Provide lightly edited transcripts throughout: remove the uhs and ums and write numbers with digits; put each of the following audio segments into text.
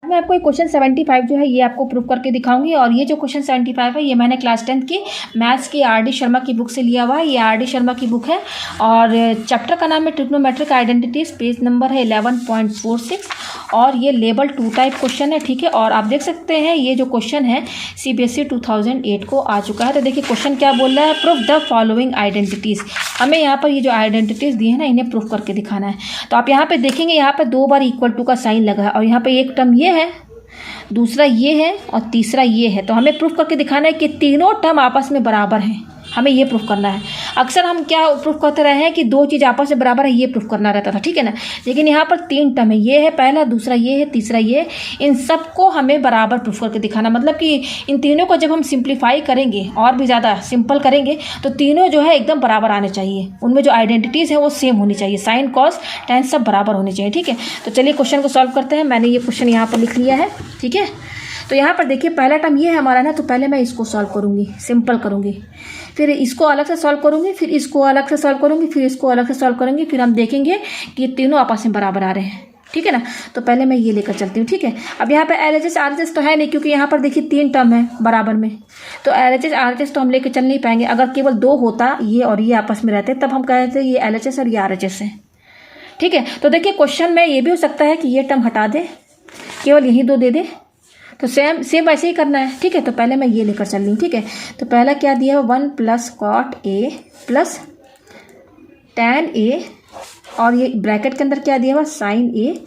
मैं आपको एक क्वेश्चन 75 जो है ये आपको प्रूव करके दिखाऊंगी। और ये जो क्वेश्चन 75 है ये मैंने क्लास 10 की मैथ्स की आर डी शर्मा की बुक से लिया हुआ है। ये आर डी शर्मा की बुक है और चैप्टर का नाम है ट्रिग्नोमेट्रिक आइडेंटिटीज, पेज नंबर है 11.46 और ये लेवल 2 टाइप क्वेश्चन है, ठीक है। और आप देख सकते हैं ये जो क्वेश्चन है CBSE 2008 को आ चुका है। तो देखिए क्वेश्चन क्या बोल रहा है, प्रूफ द फॉलोइंग आइडेंटिटीज़। हमें यहाँ पर ये जो आइडेंटिटीज़ दी है ना इन्हें प्रूफ करके दिखाना है। तो आप यहाँ पे देखेंगे यहाँ पे 2 बार इक्वल टू का साइन लगा है और यहाँ पे एक टर्म ये है, दूसरा ये है और तीसरा ये है। तो हमें प्रूफ करके दिखाना है कि तीनों टर्म आपस में बराबर हैं। हमें ये प्रूफ करना है। अक्सर हम क्या प्रूफ करते रहे हैं कि 2 चीज़ आपस में बराबर है, ये प्रूफ करना रहता था, ठीक है ना। लेकिन यहाँ पर 3 टर्म है, ये है पहला, दूसरा ये है, तीसरा ये है। इन सबको हमें बराबर प्रूफ करके दिखाना, मतलब कि इन तीनों को जब हम सिंप्लीफाई करेंगे और भी ज़्यादा सिंपल करेंगे तो तीनों जो है एकदम बराबर आने चाहिए। उनमें जो आइडेंटिटीज़ है वो सेम होनी चाहिए, साइन कॉस टेन सब बराबर होने चाहिए, ठीक है। तो चलिए क्वेश्चन को सॉल्व करते हैं। मैंने ये क्वेश्चन यहाँ पर लिख लिया है, ठीक है। तो यहाँ पर देखिए पहला टर्म ये है हमारा ना, तो पहले मैं इसको सॉल्व करूँगी, सिंपल करूँगी, फिर इसको अलग से सॉल्व करूँगी, फिर इसको अलग से सॉल्व करूँगी, फिर इसको अलग से सॉल्व करूँगी, फिर हम देखेंगे कि ये तीनों आपस में बराबर आ रहे हैं, ठीक है ना। तो पहले मैं ये लेकर चलती हूँ, ठीक है। अब यहाँ पे LHS RHS तो है नहीं, क्योंकि यहाँ पर देखिए 3 टर्म है बराबर में, तो LHS RHS तो हम लेकर चल नहीं पाएंगे। अगर केवल 2 होता, ये और ये आपस में रहते, तब हम कहते ये LHS और ये RHS है, ठीक है। तो देखिए क्वेश्चन में ये भी हो सकता है कि ये टर्म हटा दे, केवल यही 2 दे दे, तो सेम ऐसे ही करना है, ठीक है। तो पहले मैं ये लेकर चल रही हूँ, ठीक है। तो पहला क्या दिया है, 1 + cot A + tan A और ये ब्रैकेट के अंदर क्या दिया हुआ, sin A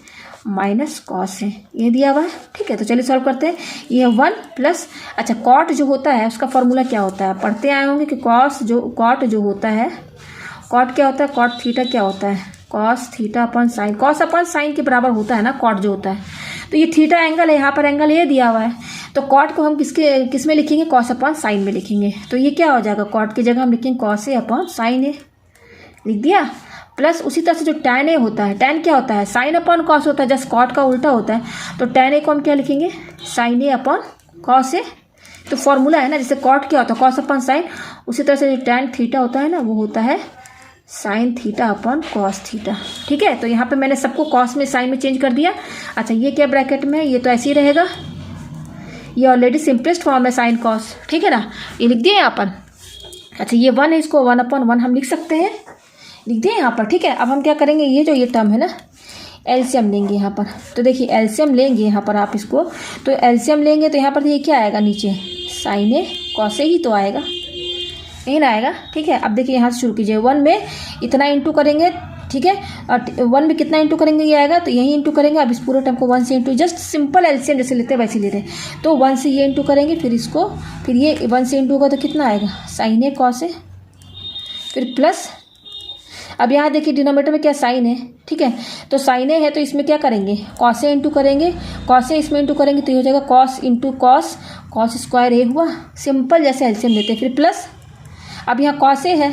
- cos A, ये दिया हुआ है, ठीक है। तो चलिए सॉल्व करते हैं। ये 1 प्लस, अच्छा कॉट जो होता है उसका फॉर्मूला क्या होता है, पढ़ते आए होंगे कि कॉट जो होता है, कॉट क्या होता है, कॉट थीटा क्या होता है, कॉस थीटा अपन साइन, कॉस अपन साइन के बराबर होता है ना कॉट जो होता है। तो ये थीटा एंगल है, यहाँ पर एंगल ये दिया हुआ है, तो कॉट को हम किस में लिखेंगे, कॉस अपन साइन में लिखेंगे। तो ये क्या हो जाएगा, कॉट की जगह हम लिखेंगे कॉस ए अपन साइन ए, लिख दिया। प्लस उसी तरह से जो tan ए होता है, tan क्या होता है, साइन अपन कॉस होता है, जस्ट कॉट का उल्टा होता है। तो tan ए को हम क्या लिखेंगे, sign A upon cos A. तो फॉर्मूला है ना, जैसे कॉट क्या होता है, कॉस अपन साइन, उसी तरह से जो tan थीटा होता है ना वो होता है साइन थीटा अपन कॉस थीटा, ठीक है। तो यहाँ पे मैंने सबको कॉस में साइन में चेंज कर दिया। अच्छा ये क्या ब्रैकेट में, ये तो ऐसे ही रहेगा, ये ऑलरेडी सिंपलेस्ट फॉर्म है साइन कॉस, ठीक है ना, ये लिख दिया यहाँ पर। अच्छा ये 1 है, इसको 1/1 हम लिख सकते हैं, लिख दिया यहाँ पर, ठीक है। अब हम क्या करेंगे, ये टर्म है ना, एलसीएम लेंगे यहाँ पर। तो देखिए एलसीएम लेंगे यहाँ पर आप इसको, तो एलसीएम लेंगे तो यहाँ पर ये क्या आएगा, नीचे साइन ए कॉस ए ही तो आएगा, यही ना आएगा, ठीक है। अब देखिए यहाँ से शुरू कीजिए, 1 में इतना इंटू करेंगे, ठीक है, और 1 में कितना इंटू करेंगे ये आएगा, तो यही इंटू करेंगे। अब इस पूरे टर्म को 1 से इंटू, जस्ट सिंपल एलसीएम जैसे लेते हैं वैसे ले रहे हैं। तो 1 से ये इंटू करेंगे, फिर इसको, फिर ये 1 से इंटू होगा तो कितना आएगा, साइन ए कॉस ए, फिर प्लस। अब यहाँ देखिए डिनोमिनेटर में क्या साइन है, ठीक है। तो साइन ए है तो इसमें क्या करेंगे, कॉस ए इंटू करेंगे, कॉस ए इसमें इंटू करेंगे तो ये हो जाएगा cos into cos, cos square A हुआ, सिंपल जैसे एलसीएम लेते हैं। फिर प्लस, अब यहाँ कॉस ए है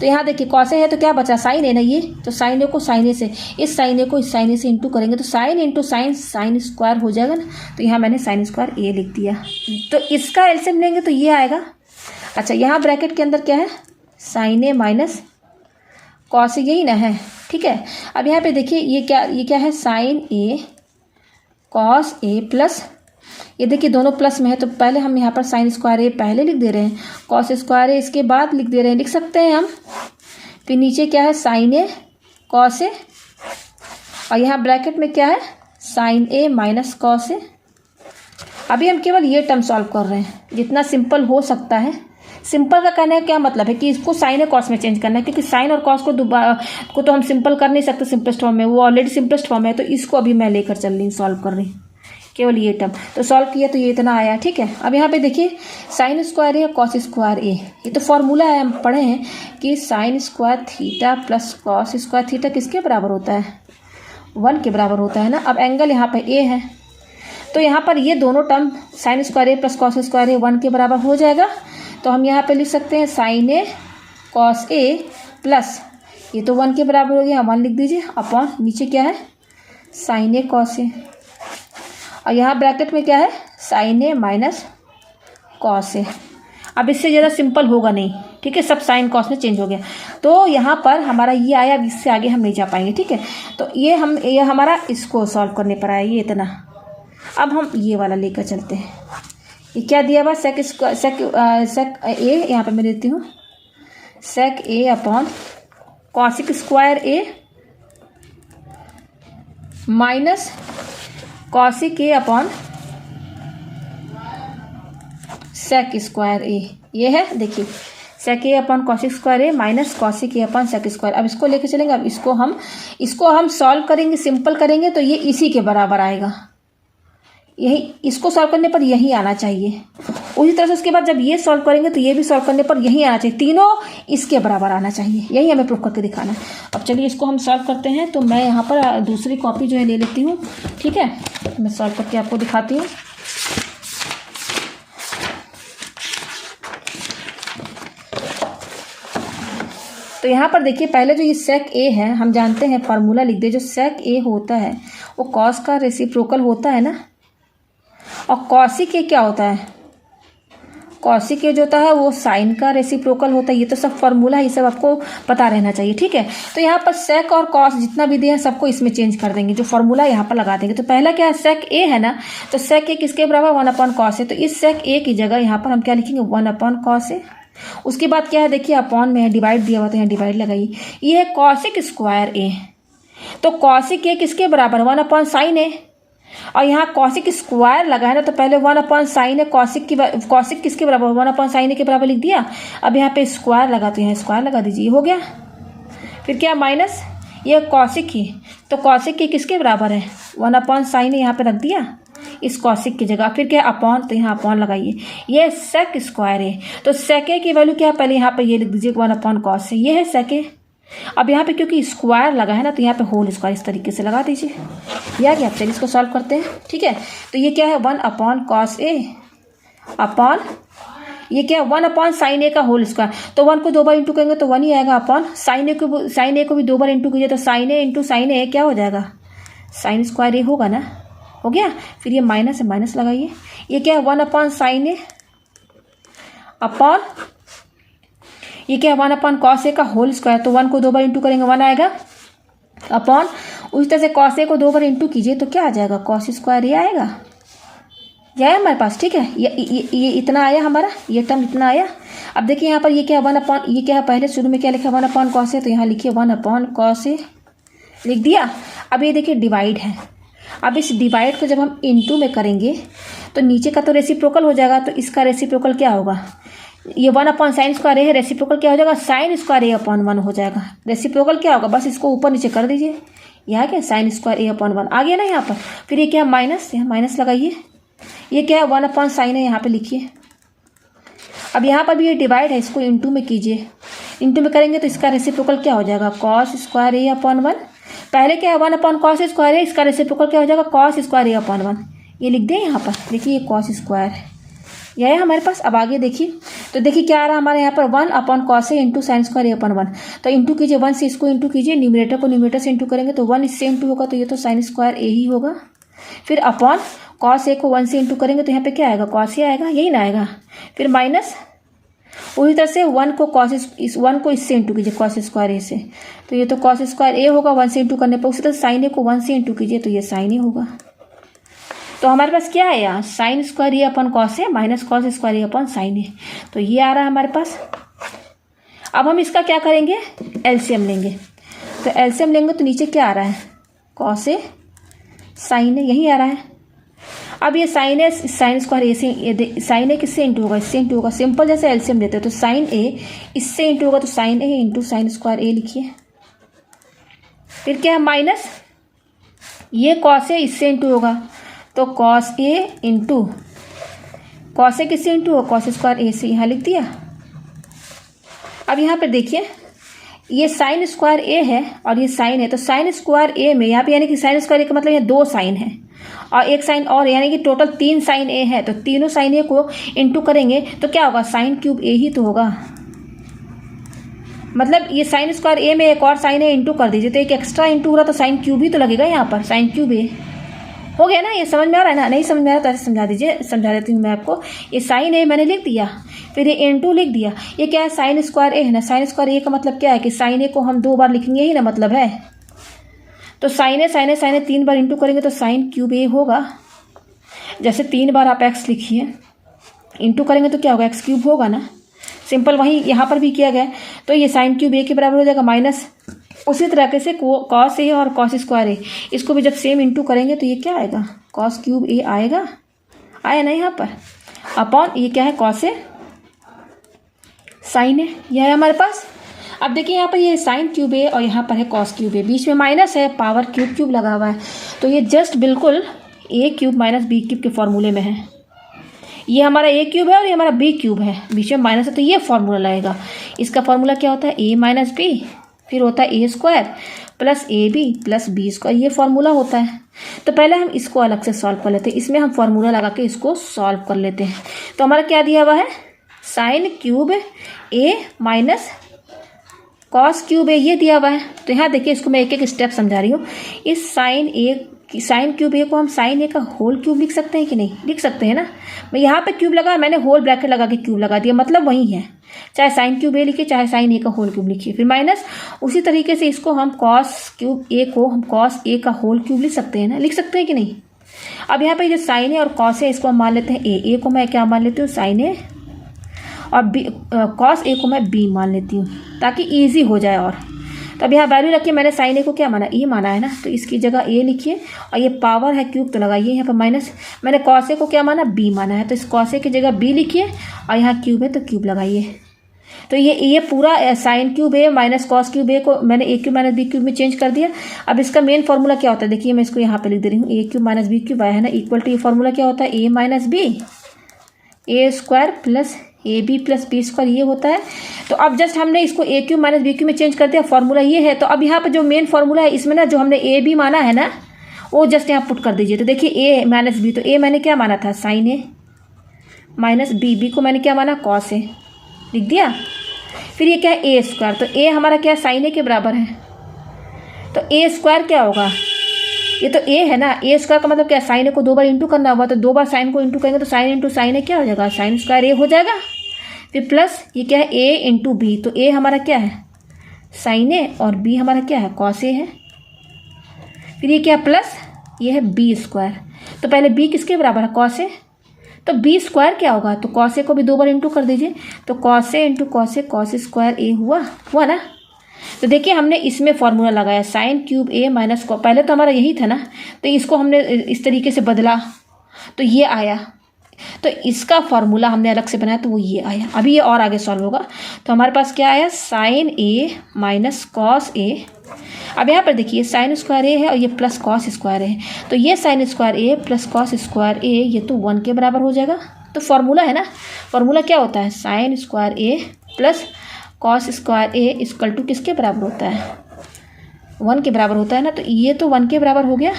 तो यहाँ देखिए कॉस ए है तो क्या बचा, साइन ए ना, ये तो साइन ए को साइन ए से, इस साइन ए को इस साइन ए से इंटू करेंगे तो sine into sine, sine square हो जाएगा ना। तो यहाँ मैंने साइन स्क्वायर ए लिख दिया। तो इसका एलसीएम लेंगे तो ये आएगा। अच्छा यहाँ ब्रैकेट के अंदर क्या है, sign A minus cos A, यही ना है, ठीक है। अब यहाँ पे देखिए ये क्या है, sign A cos A plus, ये देखिए दोनों प्लस में है तो पहले हम यहाँ पर साइन स्क्वायर ए पहले लिख दे रहे हैं, कॉस स्क्वायर ए इसके बाद लिख दे रहे हैं, लिख सकते हैं हम। फिर नीचे क्या है, साइन ए कॉस ए, और यहाँ ब्रैकेट में क्या है, sign A minus cos A. अभी हम केवल ये टर्म सॉल्व कर रहे हैं, जितना सिंपल हो सकता है। सिंपल का कहने का क्या मतलब है कि इसको साइन ए कॉस में चेंज करना है, क्योंकि साइन और कॉस को तो हम सिंपल कर नहीं सकते सिंपलेस्ट फॉर्म में, वो ऑलरेडी सिंपलेस्ट फॉर्म है। तो इसको अभी मैं लेकर चल रही हूँ, सॉल्व कर रही हूँ केवल ये टर्म। तो सॉल्व किया तो ये इतना आया, ठीक है। अब यहाँ पे देखिए साइन स्क्वायर ए कॉस स्क्वायर ए, ये तो फॉर्मूला है, हम पढ़े हैं कि sine square theta plus cos square theta किसके बराबर होता है, 1 के बराबर होता है ना। अब एंगल यहाँ पे ए है तो यहाँ पर ये दोनों term sign square A plus cos square ए 1 के बराबर हो जाएगा। तो हम यहाँ पे लिख सकते हैं sign A cos A plus, ये तो 1 के बराबर हो गया, 1 लिख दीजिए, अपॉन नीचे क्या है साइन ए कॉस ए, और यहाँ ब्रैकेट में क्या है sign A minus cos A. अब इससे ज़्यादा सिंपल होगा नहीं, ठीक है, सब साइन कॉस में चेंज हो गया। तो यहाँ पर हमारा ये आया, अब इससे आगे हम नहीं जा पाएंगे, ठीक है। तो ये हमारा इसको सॉल्व करने पर आया, ये इतना। अब हम ये वाला लेकर चलते हैं। ये क्या दिया हुआ, सेक ए, यहाँ पे मैं देती हूँ सेक ए अपॉन कॉसिक स्क्वायर ए माइनस कॉसिक ए अपॉन सेक स्क्वायर ए। ये है, देखिए सेक ए अपॉन कॉसिक स्क्वायर ए माइनस कॉसिक ए अपॉन सेक स्क्वायर। अब इसको लेके चलेंगे। अब इसको हम सॉल्व करेंगे, सिंपल करेंगे तो ये इसी के बराबर आएगा। यही, इसको सॉल्व करने पर यही आना चाहिए। उसी तरह से उसके बाद जब ये सॉल्व करेंगे तो ये भी सॉल्व करने पर यही आना चाहिए, तीनों इसके बराबर आना चाहिए। यही हमें प्रूफ करके दिखाना है। अब चलिए इसको हम सॉल्व करते हैं। तो मैं यहाँ पर दूसरी कॉपी जो है ले लेती हूँ, ठीक है। मैं सॉल्व करके आपको दिखाती हूँ। तो यहाँ पर देखिए, पहले जो ये सेक ए है, हम जानते हैं फार्मूला लिख दे, जो सेक ए होता है वो कॉस का रेसिप्रोकल होता है ना, और कॉसिक ए क्या होता है, कॉसिक ए जो होता है वो साइन का रेसिप्रोकल होता है। ये तो सब फार्मूला है, ये सब आपको पता रहना चाहिए, ठीक है। तो यहाँ पर सेक और कॉस जितना भी दिया है सबको इसमें चेंज कर देंगे, जो फार्मूला यहाँ पर लगा देंगे। तो पहला क्या है, सेक ए है ना, तो सेक ए किसके बराबर, 1/cos ए। तो इस सेक ए की जगह यहाँ पर हम क्या लिखेंगे, 1/cos ए। उसके बाद क्या है, देखिए अपॉन में है, डिवाइड दिया हुआ तो यहाँ डिवाइड लगाइए। ये है कॉसिक स्क्वायर ए, तो कॉसिक ए किसके बराबर, 1/sin ए। और यहाँ कॉसिक स्क्वायर लगा है ना, तो पहले 1/sin ए, कॉसिक किसके बराबर, 1/sin ए के बराबर लिख दिया। अब यहाँ पे स्क्वायर लगा तो यहाँ स्क्वायर लगा दीजिए, हो गया। फिर क्या, माइनस ये कॉसिक ही, तो कॉसिक की किसके बराबर है, 1/sin ए यहाँ पे रख दिया इस कॉसिक की जगह। फिर क्या, अपॉन, तो यहाँ अपॉन लगाइए। ये सेक स्क्वायर है, तो सेक ए की वैल्यू क्या है, पहले यहाँ पे ये लिख दीजिए 1/cos ए, ये है सेक ए। अब यहाँ पे क्योंकि स्क्वायर लगा है ना, तो यहाँ पे होल स्क्वायर इस तरीके से लगा दीजिए। या क्या, चलिए इसको सॉल्व करते हैं, ठीक है। तो ये क्या है, 1/cos ए अपॉन, ये क्या है, 1/sin ए का होल स्क्वायर। तो 1 को 2 बार इंटू करेंगे तो 1 ही आएगा, अपॉन साइन ए को भी 2 बार इंटू कीजिए तो साइन ए इंटू साइन ए क्या हो जाएगा, साइन स्क्वायर ए होगा ना, हो गया। फिर ये माइनस है, माइनस लगाइए। ये क्या है, 1/sin ए अपॉन, ये क्या है, 1/cos ए का होल स्क्वायर। तो 1 को 2 बार इंटू करेंगे 1 आएगा, अपॉन उस तरह से cos ए को 2 बार इंटू कीजिए तो क्या आ जाएगा, cos स्क्वायर ए आएगा। ये आया हमारे पास, ठीक है। ये इतना आया हमारा, ये टर्म इतना आया। अब देखिए यहाँ पर ये क्या है, ये क्या है, पहले शुरू में क्या लिखा, 1/cos ए, तो यहाँ लिखिए 1/cos ए लिख दिया। अब ये देखिए डिवाइड है। अब इस डिवाइड को जब हम इनटू में करेंगे तो नीचे का तो रेसिप्रोकल हो जाएगा, तो इसका रेसिप्रोकल क्या होगा, ये 1/sin स्क्वायर ए है, रेसिप्रोकल क्या हो जाएगा, sin स्क्वायर ए अपॉन 1 हो जाएगा। रेसिप्रोकल क्या होगा, बस इसको ऊपर नीचे कर दीजिए, यहाँ क्या, sin स्क्वायर ए अपॉन 1 आ गया ना यहाँ पर। फिर ये क्या, माइनस, यहाँ माइनस लगाइए। ये क्या है, 1/sin है, यहाँ पे लिखिए। अब यहाँ पर भी ये डिवाइड है, इसको इंटू में कीजिए। इंटू में करेंगे तो इसका रेसिप्रोकल क्या हो जाएगा, cos स्क्वायर ए अपॉन 1। पहले क्या है, 1/cos स्क्वायर है, इसका रेसिप्रोकल क्या हो जाएगा, cos स्क्वायर ए अपॉन 1। ये लिख दें यहाँ पर, देखिए ये cos स्क्वायर है, यह है हमारे पास। अब आगे देखिए, तो देखिए क्या आ रहा है हमारे यहाँ पर, 1/cos ए इंटू साइन स्क्वायर ए अपॉन 1। तो इंटू कीजिए, 1 से इसको इंटू कीजिए, न्यूमरेटर को न्यूमरेटर से इंटू करेंगे तो 1 इससे इंटू होगा, तो ये तो साइन स्क्वायर ए ही होगा। फिर अपॉन cos ए को 1 से इंटू करेंगे तो यहाँ पे क्या आएगा, cos ए आएगा, यही ना आएगा। फिर माइनस, उसी तरह से 1 को इससे इंटू कीजिए, cos स्क्वायर ए से, तो ये तो cos स्क्वायर ए होगा 1 से इंटू करने पर। उसी तरह साइन ए को 1 से इंटू कीजिए तो ये साइन ए होगा। तो हमारे पास क्या है यहाँ, sign square A upon cos A minus cos square A upon sine ए, तो ये आ रहा है हमारे पास। अब हम इसका क्या करेंगे, एलसीएम लेंगे। तो एलसीएम लेंगे तो नीचे क्या आ रहा है, cos ए साइन ए, यही आ रहा है। अब ये साइन ए साइन स्क्वायर ए से, साइन ए किससे इंटू होगा, इससे इंटू होगा। सिंपल जैसे एलसीएम लेते हैं तो साइन ए इससे इंटू होगा, तो साइन ए इंटू साइन स्क्वायर ए लिखिए। फिर क्या है, माइनस ये cos ए इससे इंटू होगा, तो cos ए इंटू cos ए किससे इंटू होगा, cos स्क्वायर ए से, यहाँ लिख दिया। अब यहाँ पर देखिए ये साइन स्क्वायर ए है और ये साइन है, तो साइन स्क्वायर ए में यहाँ पे यानी कि साइन स्क्वायर ए का मतलब ये 2 साइन है और एक साइन और, यानी कि टोटल 3 साइन ए है। तो तीनों साइन ए को इंटू करेंगे तो क्या होगा, साइन क्यूब ए ही तो होगा। मतलब ये साइन स्क्वायर ए में एक और साइन ए इंटू कर दीजिए तो एक एक्स्ट्रा इंटू हो रहा, तो साइन क्यूब ही तो लगेगा यहाँ पर, साइन क्यूब ए हो गया ना। ये समझ में आ रहा है ना, नहीं समझ में आ रहा तो ऐसे समझा दीजिए, समझा देती हूँ मैं आपको। ये साइन ए मैंने लिख दिया, फिर ये इंटू लिख दिया। ये क्या है, साइन स्क्वायर ए है ना, साइन स्क्वायर ए का मतलब क्या है कि साइन ए को हम 2 बार लिखेंगे ही ना, मतलब है। तो साइन ए 3 बार इंटू करेंगे तो साइन क्यूब ए होगा। जैसे 3 बार आप x लिखिए, इंटू करेंगे तो क्या होगा, x क्यूब होगा ना। सिंपल वही यहाँ पर भी किया गया। तो ये साइन क्यूब a के बराबर हो जाएगा माइनस, उसी तरीके से कॉस ए और कॉस स्क्वायर ए, इसको भी जब सेम इंटू करेंगे तो ये क्या आएगा, कॉस क्यूब ए आएगा, आया ना यहाँ पर, अपॉन ये क्या है, कॉस ए साइन ए, यह है हमारे पास। अब देखिए यहाँ पर ये साइन क्यूब ए और यहाँ पर है कॉस क्यूब ए, बीच में माइनस है, पावर क्यूब क्यूब लगा हुआ है, तो ये जस्ट बिल्कुल ए क्यूब माइनस बी क्यूब के फॉर्मूले में है। ये हमारा ए क्यूब है और ये हमारा बी क्यूब है, बीच में माइनस है, तो ये फॉर्मूला लगेगा। इसका फॉर्मूला क्या होता है, ए माइनस बी, फिर होता है A square plus A B plus B square, ये फॉर्मूला होता है। तो पहले हम इसको अलग से सॉल्व कर लेते हैं, इसमें हम फॉर्मूला लगा के इसको सॉल्व कर लेते हैं। तो हमारा क्या दिया हुआ है, साइन क्यूब ए माइनस कॉस क्यूब ए, ये दिया हुआ है। तो यहाँ देखिए, इसको मैं एक एक स्टेप समझा रही हूँ। इस साइन क्यूब ए को हम साइन ए का होल क्यूब लिख सकते हैं कि नहीं, लिख सकते हैं ना। मैं यहाँ पे क्यूब लगा, मैंने होल ब्रैकेट लगा के क्यूब लगा दिया, मतलब वही है, चाहे साइन क्यूब ए लिखिए चाहे साइन ए का होल क्यूब लिखिए, फिर माइनस। उसी तरीके से इसको हम कॉस क्यूब ए को हम कॉस ए का होल क्यूब लिख सकते हैं ना, लिख सकते हैं कि नहीं। अब यहाँ पे जो साइन ए और कॉस है इसको हम मान लेते हैं ए को मैं क्या मान लेती हूँ, साइन ए, और बी कॉस ए को मैं बी मान लेती हूँ, ताकि ईजी हो जाए। और तो अब यहाँ वैल्यू रखिए, मैंने साइन ए को क्या माना, ए माना है ना, तो इसकी जगह ए लिखिए, और ये पावर है क्यूब तो लगाइए यहाँ पर माइनस। मैंने कॉस ए को क्या माना, बी माना है, तो इस कॉस ए की जगह बी लिखिए, और यहाँ क्यूब है तो क्यूब लगाइए। तो ये पूरा साइन क्यूब ए माइनस कॉस क्यूब ए को मैंने ए क्यूब माइनस बी क्यूब में चेंज कर दिया। अब इसका मेन फॉर्मूला क्या होता है, देखिए मैं इसको यहाँ पे लिख दे रही हूँ, ए क्यूब माइनस बी क्यूब आया है ना, इक्वल टू ये फॉर्मूला क्या होता है, A minus B A square plus A B plus B square, ये होता है। तो अब जस्ट हमने इसको A cube minus B cube में चेंज कर दिया, फॉर्मूला ये है। तो अब यहाँ पर जो मेन फॉर्मूला है इसमें ना, जो हमने ए बी माना है ना, वो जस्ट यहाँ पुट कर दीजिए। तो देखिए ए माइनस बी, तो ए मैंने क्या माना था, साइन ए माइनस बी को मैंने क्या माना, कॉस ए, लिख दिया। फिर ये क्या है, ए स्क्वायर, तो ए हमारा क्या साइन ए के बराबर है, तो ए स्क्वायर क्या होगा, ये तो ए है ना, ए स्क्वायर का मतलब क्या, साइन ए को 2 बार इंटू करना होगा, तो 2 बार साइन को इंटू करेंगे तो साइन इंटू साइन ए क्या हो जाएगा, साइन स्क्वायर ए हो जाएगा। फिर प्लस ये क्या है, ए इंटू बी, तो ए हमारा क्या है, साइन ए, और बी हमारा क्या है, कॉस ए है। फिर ये क्या प्लस, ये है बी स्क्वायर, तो पहले बी किसके बराबर है, कॉस ए, तो बी स्क्वायर क्या होगा, तो कॉस ए को भी 2 बार इंटू कर दीजिए, तो cos A into cos A, cos square A हुआ ना। तो देखिए हमने इसमें फॉर्मूला लगाया, साइन क्यूब ए माइनस, पहले तो हमारा यही था ना, तो इसको हमने इस तरीके से बदला तो ये आया, तो इसका फॉर्मूला हमने अलग से बनाया तो वो ये आया। अभी ये और आगे सॉल्व होगा, तो हमारे पास क्या आया, sign A minus cos A. अब यहाँ पर देखिए साइन स्क्वायर ए है और ये प्लस कॉस स्क्वायर है, तो ये sign square A plus cos square ए, ये तो 1 के बराबर हो जाएगा। तो फॉर्मूला है ना, फॉर्मूला क्या होता है, sine square A plus cos square A equal to किसके बराबर होता है, 1 के बराबर होता है ना। तो ये तो 1 के बराबर हो गया,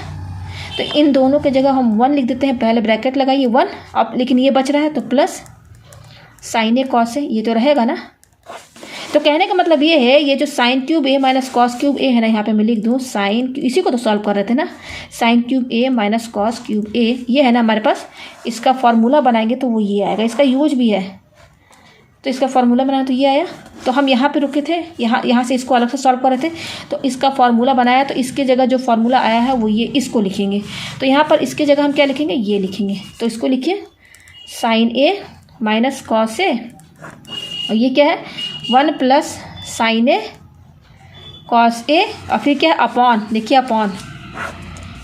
तो इन दोनों के जगह हम 1 लिख देते हैं, पहले ब्रैकेट लगाइए 1, अब लेकिन ये बच रहा है तो plus sign A cos A, ये तो रहेगा ना। तो कहने का मतलब ये है, ये जो साइन क्यूब ए माइनस कॉस क्यूब ए है ना, यहाँ पे मैं लिख दूँ साइन, इसी को तो सॉल्व कर रहे थे ना, साइन क्यूब ए माइनस कॉस क्यूब ए, ये है ना हमारे पास। इसका फॉर्मूला बनाएंगे तो वो ये आएगा, इसका यूज भी है, तो इसका फॉर्मूला बनाया तो ये आया। तो हम यहाँ पे रुके थे, यहाँ से इसको अलग से सॉल्व कर रहे थे, तो इसका फॉर्मूला बनाया, तो इसके जगह जो फॉर्मूला आया है वो ये, इसको लिखेंगे। तो यहाँ पर इसके जगह हम क्या लिखेंगे, ये लिखेंगे, तो इसको लिखिए sign A minus cos A, और ये क्या है 1 plus sign A cos A, और फिर क्या है अपॉन, देखिए अपॉन,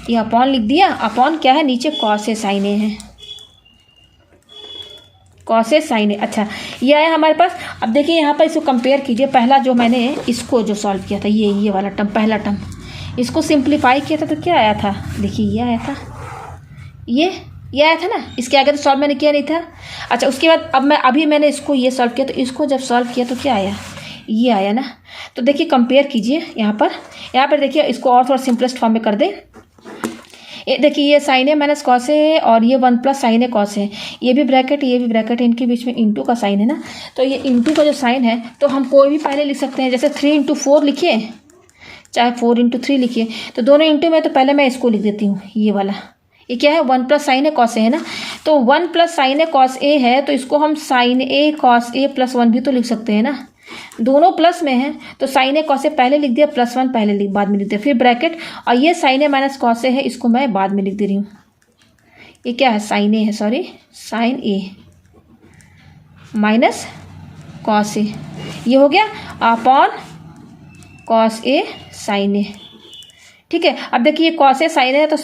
ये अपॉन लिख दिया, अपॉन क्या है नीचे कॉस ए साइन ए है, कॉस ए साइन ए। अच्छा ये आया हमारे पास। अब देखिए यहाँ पर इसको कंपेयर कीजिए, पहला जो मैंने इसको जो सॉल्व किया था, ये वाला टर्म, पहला टर्म, इसको सिंप्लीफाई किया था तो क्या आया था, देखिए ये आया था, ये आया था ना, इसके आगे तो सॉल्व मैंने किया नहीं था। अच्छा उसके बाद अब अभी मैंने इसको ये सॉल्व किया, तो इसको जब सॉल्व किया तो क्या आया, ये आया ना। तो देखिए कंपेयर कीजिए यहाँ पर देखिए, इसको और थोड़ा सिंपलेस्ट फॉर्म में कर दे। ये देखिए ये sign A minus cos A, और ये 1 प्लस साइन ए कॉस है, ये भी ब्रैकेट ये भी ब्रैकेट, इनके बीच में इंटू का साइन है ना। तो ये इंटू का जो साइन है, तो हम कोई भी पहले लिख सकते हैं, जैसे 3 × 4 लिखिए, चाहे 4 × 3 लिखिए, तो दोनों इंटू में, तो पहले मैं इसको लिख देती हूँ, ये वाला, ये क्या है 1 plus sign A cos A है ना। तो 1 plus sign A cos A है, तो इसको हम sign A cos A plus 1 भी तो लिख सकते हैं ना, दोनों प्लस में है, तो साइन ए कॉस ए पहले लिख दिया, प्लस 1 बाद में लिख दिया, फिर ब्रैकेट, और ये sign A minus cos A है, इसको मैं बाद में लिख दे रही हूँ, ये क्या है, साइन ए है, sorry sine A minus cos A, ये हो गया अपॉन कॉस ए साइन ए। ठीक है, अब देखिए कॉस ए साइन ए, तो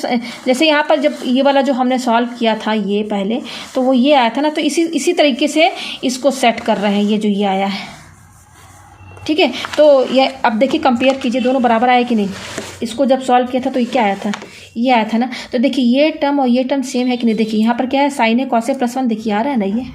जैसे यहाँ पर जब ये वाला जो हमने सॉल्व किया था ये पहले, तो वो ये आया था ना, तो इसी तरीके से इसको सेट कर रहे हैं, ये जो ये आया है। ठीक है, तो ये अब देखिए कंपेयर कीजिए, दोनों बराबर आए कि नहीं। इसको जब सॉल्व किया था तो ये क्या आया था, ये आया था ना, तो देखिए ये टर्म और ये टर्म सेम है कि नहीं। देखिए यहाँ पर क्या है, sign A cos A plus 1, देखिए आ रहा है ना ये,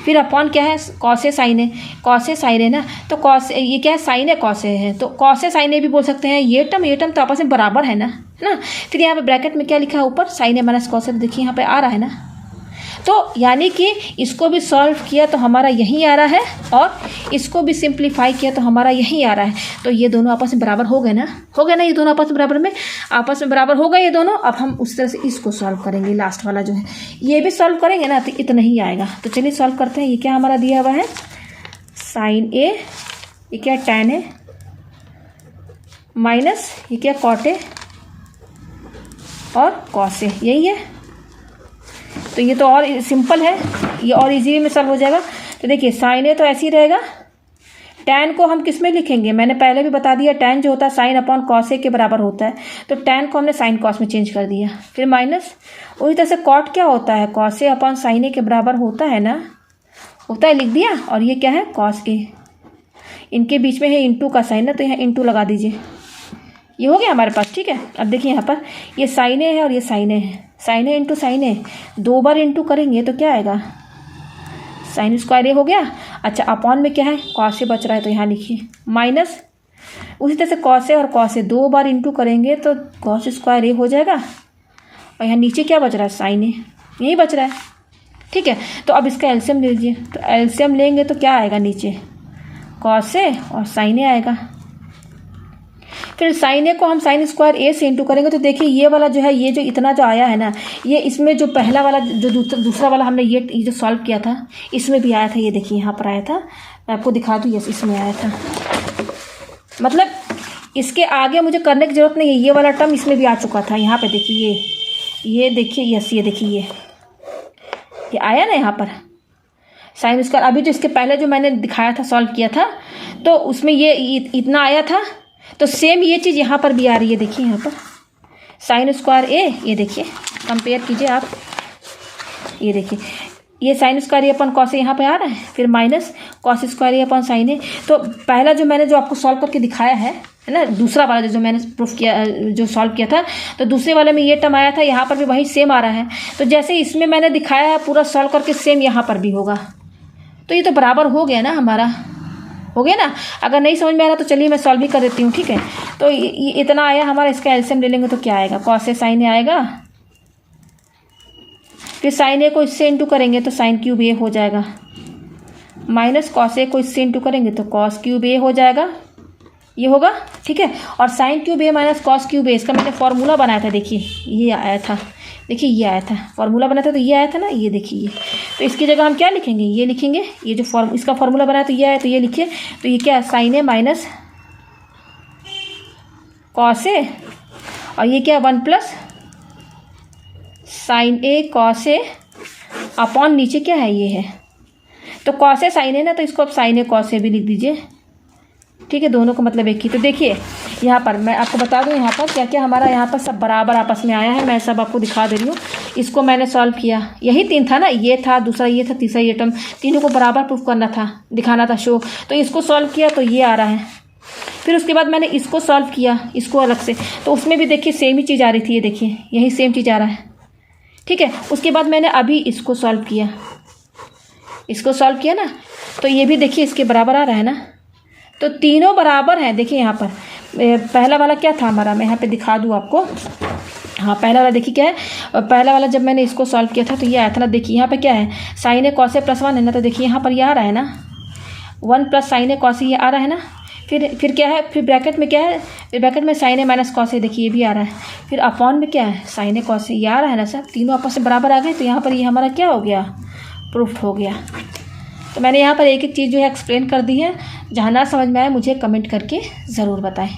फिर अपॉन क्या है, cos A sign A, cos A sign ए ना, तो कॉस ये क्या है, साइन ए कॉस ए है, तो कॉस ए साइन ए भी बोल सकते हैं। ये टर्म तो आपस में बराबर है ना, है ना। फिर यहाँ पे ब्रैकेट में क्या लिखा है ऊपर, sign A minus cos A, देखिए यहाँ पे आ रहा है ना। तो यानी कि इसको भी सॉल्व किया तो हमारा यहीं आ रहा है, और इसको भी सिंप्लीफाई किया तो हमारा यहीं आ रहा है। तो ये दोनों आपस में बराबर हो गए ना, हो गए ना, ये दोनों आपस में बराबर हो गए ये दोनों। अब हम उस तरह से इसको सॉल्व करेंगे, लास्ट वाला जो है ये भी सॉल्व करेंगे ना, तो इतना ही आएगा। तो चलिए सॉल्व करते हैं। ये क्या हमारा दिया हुआ है, साइन ए, ये क्या टैन ए, माइनस ये क्या कॉट ए और कॉस ए, यही है। तो ये तो और सिंपल है, ये और इजी में सॉल्व हो जाएगा। तो देखिए साइन ए तो ऐसे ही रहेगा, टैन को हम किस में लिखेंगे, मैंने पहले भी बता दिया, टैन जो होता है साइन अपॉन कॉस ए के बराबर होता है, तो टैन को हमने साइन कॉस में चेंज कर दिया। फिर माइनस, उसी तरह से कॉट क्या होता है, कॉस ए अपॉन साइन ए के बराबर होता है ना, होता है, लिख दिया। और ये क्या है, कॉस ए, इनके बीच में है इंटू का साइन ना, तो यहाँ इंटू लगा दीजिए, ये हो गया हमारे पास। ठीक है, अब देखिए यहाँ पर ये साइन ए है और ये साइन ए है, साइन ए इंटू साइन ए, 2 बार इंटू करेंगे तो क्या आएगा, साइन स्क्वायर ए हो गया। अच्छा, अपॉन में क्या है, कॉस ए बच रहा है, तो यहाँ लिखिए माइनस, उसी तरह से कॉस ए और कॉस ए 2 बार इंटू करेंगे तो कॉस स्क्वायर ए हो जाएगा, और यहाँ नीचे क्या बच रहा है, साइन ए, यही बच रहा है। ठीक है, तो अब इसका एलसीएम ले लीजिए, तो एलसीएम लेंगे तो क्या आएगा, नीचे कॉस ए और साइन ए आएगा। फिर साइन ए को हम साइन स्क्वायर ए से इंटू करेंगे, तो देखिए ये वाला जो है, ये जो इतना जो आया है ना, ये इसमें जो पहला वाला जो दूसरा वाला हमने ये जो सॉल्व किया था, इसमें भी आया था, ये देखिए यहाँ पर आया था, मैं आपको दिखा दूँ, यस इसमें आया था। मतलब इसके आगे मुझे करने की ज़रूरत नहीं है, ये वाला टर्म इसमें भी आ चुका था। यहाँ पर देखिए ये देखिए, यस ये देखिए ये आया ना यहाँ पर साइन स्क्वायर। अभी जो इसके पहले जो मैंने दिखाया था, सॉल्व किया था, तो उसमें ये इतना आया था, तो सेम ये चीज़ यहाँ पर भी आ रही है। देखिए यहाँ पर साइन स्क्वायर ए, ये देखिए कंपेयर कीजिए आप, ये देखिए ये sign square A upon cos A यहाँ पे आ रहा है, फिर माइनस कॉस स्क्वायर ए अपन साइन ए। तो पहला जो मैंने जो आपको सॉल्व करके दिखाया है ना, दूसरा वाला जो मैंने प्रूफ किया, जो सॉल्व किया था, तो दूसरे वाले में ये टर्म आया था, यहाँ पर भी वही सेम आ रहा है। तो जैसे इसमें मैंने दिखाया है पूरा सॉल्व करके, सेम यहाँ पर भी होगा। तो ये तो बराबर हो गया ना हमारा, हो गया ना। अगर नहीं समझ में आ रहा तो चलिए मैं सॉल्व भी कर देती हूँ। ठीक है, तो ये इतना आया हमारा, इसका एलसीएम ले लेंगे तो क्या आएगा, कॉस ए साइन ए आएगा, फिर साइन ए को इससे इंटू करेंगे तो साइन क्यूब ए हो जाएगा, माइनस कॉस ए को इससे इंटू करेंगे तो कॉस क्यूब ए हो जाएगा, ये होगा। ठीक है, और साइन क्यूब ए माइनस कॉस क्यूब ए, इसका मैंने फॉर्मूला बनाया था, देखिए ये आया था, देखिए ये आया था, फॉर्मूला बनाया था तो ये आया था ना, ये देखिए। तो इसकी जगह हम क्या लिखेंगे, ये लिखेंगे, ये जो इसका फॉर्मूला बनाया तो ये आया, तो ये लिखिए। तो ये क्या है, sign A minus cos A, और ये क्या 1 plus sign A cos A upon नीचे क्या है, ये है। तो कॉस ए साइन ए ना, तो इसको आप साइन ए कॉस ए भी लिख दीजिए। ठीक है, दोनों का मतलब एक ही। तो देखिए यहाँ पर मैं आपको बता दूँ, यहाँ पर क्या क्या हमारा यहाँ पर सब बराबर आपस में आया है, मैं सब आपको दिखा दे रही हूँ। इसको मैंने सॉल्व किया, यही 3 था ना, ये था, दूसरा ये था, तीसरा ये टर्म, तीनों को बराबर प्रूफ करना था, दिखाना था, शो। तो इसको सॉल्व किया तो ये आ रहा है। फिर उसके बाद मैंने इसको सॉल्व किया, इसको अलग से, तो उसमें भी देखिए सेम ही चीज़ आ रही थी, ये देखिए यही सेम चीज़ आ रहा है। ठीक है, उसके बाद मैंने अभी इसको सॉल्व किया, इसको सॉल्व किया ना, तो ये भी देखिए इसके बराबर आ रहा है ना। तो तीनों बराबर हैं। देखिए यहाँ पर पहला वाला क्या था हमारा, मैं यहाँ पे दिखा दूँ आपको। हाँ, पहला वाला देखिए क्या है, पहला वाला जब मैंने इसको सॉल्व किया था तो ये आया था ना, देखिए यहाँ पे क्या है, sign A cos A plus 1 है ना, तो देखिए यहाँ पर ये आ रहा है ना, 1 plus sign A cos A, ये आ रहा है ना। फिर क्या है, फिर ब्रैकेट में क्या है, फिर ब्रैकेट में sign A minus cos A, देखिए ये भी आ रहा है। फिर अपॉन में क्या है, साइन ए कॉस ए, ये आ रहा है ना सर, तीनों आपस में बराबर आ गए। तो यहाँ पर ये हमारा क्या हो गया, प्रूफ हो गया। तो मैंने यहाँ पर एक एक चीज़ जो है एक्सप्लेन कर दी है। जहाँ ना समझ में आए मुझे कमेंट करके ज़रूर बताएं।